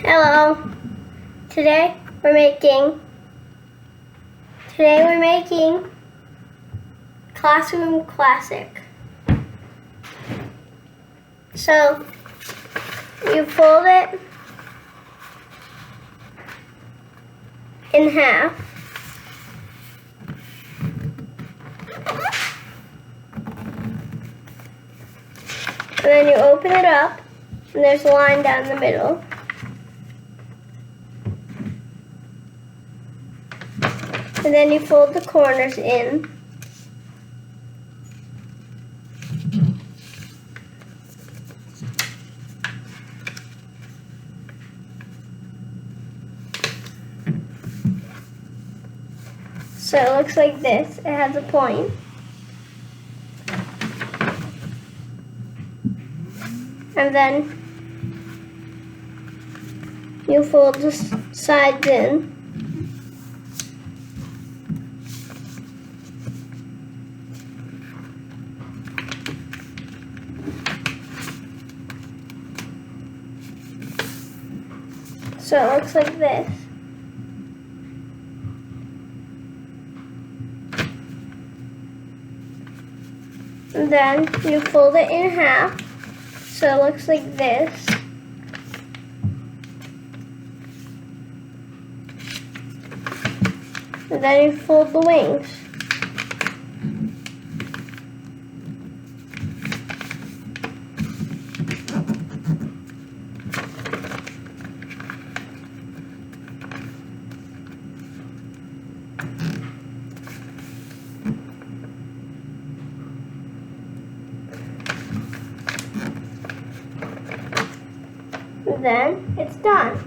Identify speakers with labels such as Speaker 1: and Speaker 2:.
Speaker 1: Hello. Today we're making Classroom Classic. So you fold it in half. And then you open it up, and there's a line down the middle. And then you fold the corners in. So it looks like this. It has a point. And then you fold the sides in. So it looks like this. And then you fold it in half. So it looks like this. And then you fold the wings. Then it's done.